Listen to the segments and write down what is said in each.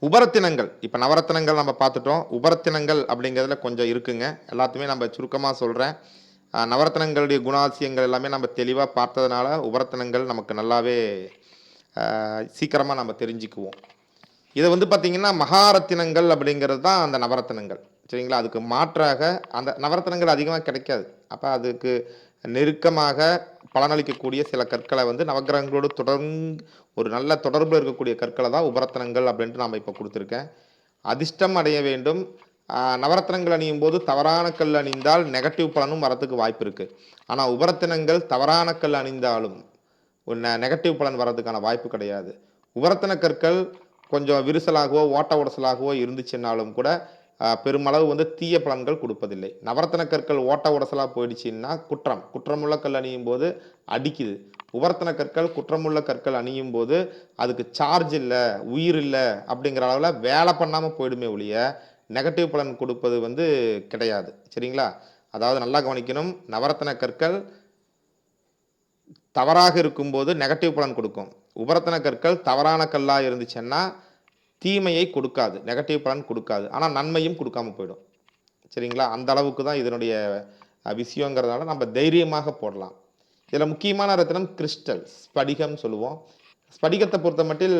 உபரத்தினங்கள் இப்போ நவரத்தினங்கள் நம்ம பார்த்துட்டோம். உபரத்தினங்கள் அப்படிங்கிறதுல கொஞ்சம் இருக்குங்க. எல்லாத்தையுமே நம்ம சுருக்கமாக சொல்கிறேன். நவரத்தினங்களுடைய குணாதிசயங்கள் எல்லாமே நம்ம தெளிவாக பார்த்ததுனால உபரத்தினங்கள் நமக்கு நல்லாவே சீக்கிரமாக நம்ம தெரிஞ்சுக்குவோம். இதை வந்து பார்த்திங்கன்னா மகாரத்தினங்கள் அப்படிங்கிறது தான் அந்த நவரத்தினங்கள். சரிங்களா? அதுக்கு மாற்றாக அந்த நவரத்தினங்கள் அதிகமாக கிடைக்காது. அப்போ அதுக்கு நெருக்கமாக பலனளிக்கக்கூடிய சில கற்களை வந்து நவக்கிரகங்களோடு தொடர்ந்து ஒரு நல்ல தொடர்பில் இருக்கக்கூடிய கற்களை தான் உபரத்தினங்கள் அப்படின்ட்டு நாம் இப்போ கொடுத்துருக்கேன். அதிர்ஷ்டம் அடைய வேண்டும். நவரத்தினங்கள் அணியும் போது தவறான கல் அணிந்தால் நெகட்டிவ் பலனும் வரத்துக்கு வாய்ப்பு இருக்குது. ஆனால் உபரத்தினங்கள் தவறான கல் அணிந்தாலும் நெகட்டிவ் பலன் வர்றதுக்கான வாய்ப்பு கிடையாது. உபரத்தின கற்கள் கொஞ்சம் விரிசலாகவோ ஓட்ட உடசலாகவோ இருந்துச்சுன்னாலும் கூட பெருமளவு வந்து தீய பலன்கள் கொடுப்பதில்லை. நவரத்தின கற்கள் ஓட்ட உடசலாக போயிடுச்சுன்னா குற்றமுள்ள கல் அணியும் போது அடிக்குது. உபரத்தின கற்கள் குற்றமுள்ள கற்கள் அணியும் போது அதுக்கு சார்ஜ் இல்லை, உயிர் இல்லை அப்படிங்கிற அளவில் வேலை பண்ணாமல் போயிடுமே ஒழிய நெகட்டிவ் பலன் கொடுப்பது வந்து கிடையாது. சரிங்களா? அதாவது நல்லா கவனிக்கணும். நவரத்தின கற்கள் தவறாக இருக்கும்போது நெகட்டிவ் பலன் கொடுக்கும். உபரத்தின கற்கள் தவறான கல்லாக இருந்துச்சுன்னா தீமையை கொடுக்காது, நெகட்டிவ் பலன் கொடுக்காது. ஆனால் நன்மையும் கொடுக்காம போயிடும். சரிங்களா? அந்த அளவுக்கு தான் இதனுடைய விஷயங்கிறதுனால நம்ம தைரியமாக போடலாம். இதில் முக்கியமான ரத்தினம் கிறிஸ்டல், ஸ்படிகம் சொல்லுவோம். ஸ்படிகத்தை பொறுத்த மட்டில்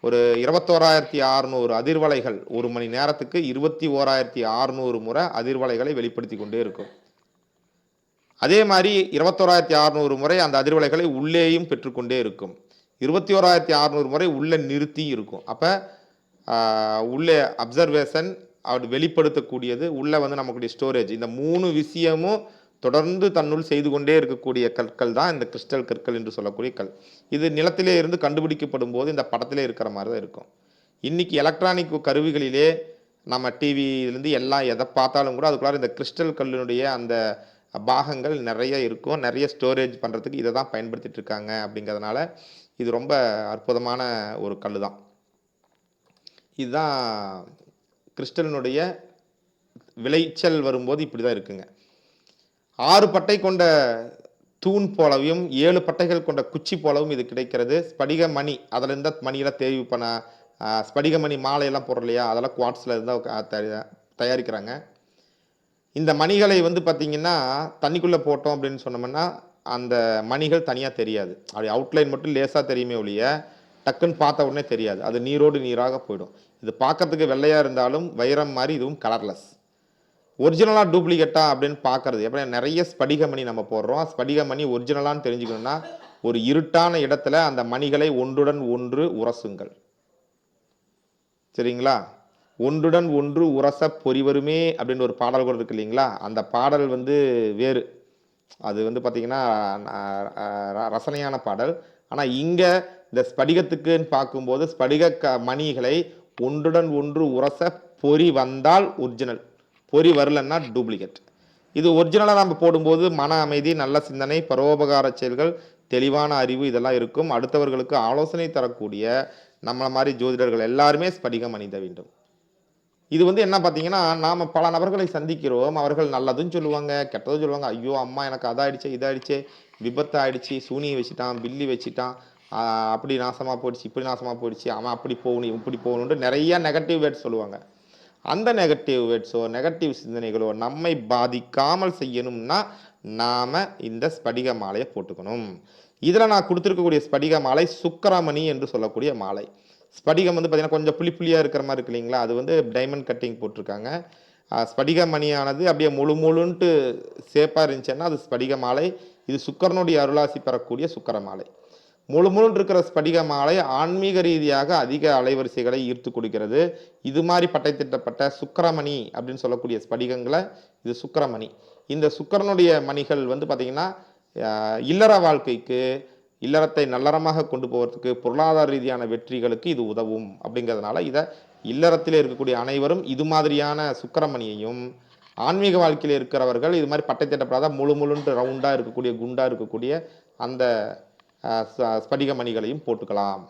ஒரு 21,600 அதிர்வலைகள் ஒரு மணி நேரத்துக்கு 21,600 முறை அதிர்வலைகளை வெளிப்படுத்தி கொண்டே இருக்கும். அதே மாதிரி 21,600 முறை அந்த அதிர்வலைகளை உள்ளேயும் பெற்றுக்கொண்டே இருக்கும். 21,600 முறை உள்ளே நிறுத்தி இருக்கும். அப்போ உள்ளே அப்சர்வேஷன் அப்படி வெளிப்படுத்தக்கூடியது, உள்ளே வந்து நமக்குடைய ஸ்டோரேஜ், இந்த 3 விஷயமும் தொடர்ந்து தன்னுள் செய்து கொண்டே இருக்கக்கூடிய கற்கள் தான் இந்த கிறிஸ்டல் கற்கள் என்று சொல்லக்கூடிய கல். இது நிலத்திலே இருந்து கண்டுபிடிக்கப்படும் போது இந்த படத்திலே இருக்கிற மாதிரி தான் இருக்கும். இன்றைக்கி எலக்ட்ரானிக் கருவிகளிலே நம்ம டிவியிலேருந்து எல்லாம் எதை பார்த்தாலும் கூட அதுக்குள்ளார இந்த கிறிஸ்டல் கல்லினுடைய அந்த பாகங்கள் நிறைய இருக்கும். நிறைய ஸ்டோரேஜ் பண்ணுறதுக்கு இதை தான் பயன்படுத்திட்டு இருக்காங்க. அப்படிங்கிறதுனால இது ரொம்ப அற்புதமான ஒரு கல் தான். இதுதான் கிறிஸ்டலினுடைய விளைச்சல் வரும்போது இப்படி தான் இருக்குங்க. 6 பட்டை கொண்ட தூண் போலவும் 7 பட்டைகள் கொண்ட குச்சி போலவும் இது கிடைக்கிறது. ஸ்படிக மணி, அதில் இருந்தால் மணியெல்லாம் தேய்வு பண்ண ஸ்படிக மணி மாலையெல்லாம் போடுற இல்லையா, அதெல்லாம் குவாட்ஸில் இருந்தால் தயாரிக்கிறாங்க. இந்த மணிகளை வந்து பார்த்திங்கன்னா தண்ணிக்குள்ளே போட்டோம் அப்படின்னு சொன்னோம்னா அந்த மணிகள் தனியாக தெரியாது. அப்படி அவுட்லைன் மட்டும் லேசாக தெரியுமே ஒழிய டக்குன்னு பார்த்த உடனே தெரியாது. அது நீரோடு நீராக போயிடும். இது பார்க்கறதுக்கு வெள்ளையாக இருந்தாலும் வைரம் மாதிரி இதுவும் கலர்லெஸ். ஒரிஜினலாக டூப்ளிகேட்டா அப்படின்னு பார்க்கறது எப்படி, நிறைய ஸ்படிக மணி நம்ம போடுறோம். ஸ்படிக மணி ஒரிஜினலான்னு தெரிஞ்சுக்கணும்னா ஒரு இருட்டான இடத்துல அந்த மணிகளை ஒன்றுடன் ஒன்று உரசுங்கள். சரிங்களா? ஒன்றுடன் ஒன்று உரச பொறிவருமே அப்படின்னு ஒரு பாடல் கூட இருக்கு இல்லைங்களா? அந்த பாடல் வந்து வேறு, அது வந்து பார்த்திங்கன்னா ரசனையான பாடல். ஆனால் இங்கே இந்த ஸ்படிகத்துக்குன்னு பார்க்கும்போது ஸ்படிக மணிகளை ஒன்றுடன் ஒன்று உரச பொறி வந்தால் ஒரிஜினல், பொறி வரலன்னா டூப்ளிகேட். இது ஒரிஜினலாக நம்ம போடும்போது மன அமைதி, நல்ல சிந்தனை, பரோபகார செயல்கள், தெளிவான அறிவு இதெல்லாம் இருக்கும். அடுத்தவர்களுக்கு ஆலோசனை தரக்கூடிய நம்மளை மாதிரி ஜோதிடர்கள் எல்லாருமே ஸ்படிகம் அணிந்த வேண்டும். இது வந்து என்ன பார்த்தீங்கன்னா, நாம் பல நபர்களை சந்திக்கிறோம். அவர்கள் நல்லதும் சொல்லுவாங்க, கெட்டதும் சொல்லுவாங்க. ஐயோ அம்மா எனக்கு அதாயிடுச்சு, இதாயிடுச்சு, விபத்து ஆயிடுச்சு, சூனியை வச்சுட்டான், பில்லி வச்சுட்டான், அப்படி நாசமாக போயிடுச்சு, இப்படி நாசமாக போயிடுச்சு, அவன் அப்படி போகணும் இப்படி போகணுன்ட்டு நிறையா நெகட்டிவ் வேர்ட்ஸ் சொல்லுவாங்க. அந்த நெகட்டிவ் வேர்ட்ஸோ நெகட்டிவ் சிந்தனைகளோ நம்மை பாதிக்காமல் செய்யணும்னா நாம் இந்த ஸ்படிக மாலையை போட்டுக்கணும். இதில் நான் கொடுத்துருக்கக்கூடிய ஸ்படிக மாலை சுக்கிரமணி என்று சொல்லக்கூடிய மாலை. ஸ்படிகம் வந்து பார்த்திங்கன்னா கொஞ்சம் புளி புளியாக இருக்கிற மாதிரி இருக்கு இல்லைங்களா, அது வந்து டைமண்ட் கட்டிங் போட்டிருக்காங்க. ஸ்படிக மணியானது அப்படியே முழுன்ட்டு சேப்பாக இருந்துச்சுன்னா அது ஸ்படிக மாலை. இது சுக்கரனுடைய அருளாசி பெறக்கூடிய சுக்கர மாலை. முழுன்னு இருக்கிற ஸ்படிக மாலை ஆன்மீக ரீதியாக அதிக அலைவரிசைகளை ஈர்த்து கொடுக்கிறது. இது மாதிரி பட்டை திட்டப்பட்ட சுக்கிரமணி அப்படின்னு சொல்லக்கூடிய ஸ்படிகங்களை இது சுக்கிரமணி. இந்த சுக்கிரனுடைய மணிகள் வந்து பார்த்திங்கன்னா இல்லற வாழ்க்கைக்கு, இல்லறத்தை நல்லறமாக கொண்டு போவதற்கு, பொருளாதார ரீதியான வெற்றிகளுக்கு இது உதவும். அப்படிங்கிறதுனால இதை இல்லறத்தில் இருக்கக்கூடிய அனைவரும் இது மாதிரியான சுக்கிரமணியையும், ஆன்மீக வாழ்க்கையில் இருக்கிறவர்கள் இது மாதிரி பட்டை திட்டப்படாத முழுன்ட்டு ரவுண்டாக இருக்கக்கூடிய குண்டாக இருக்கக்கூடிய அந்த ஸ்படிக மணிகளையும் போட்டுக்கலாம்.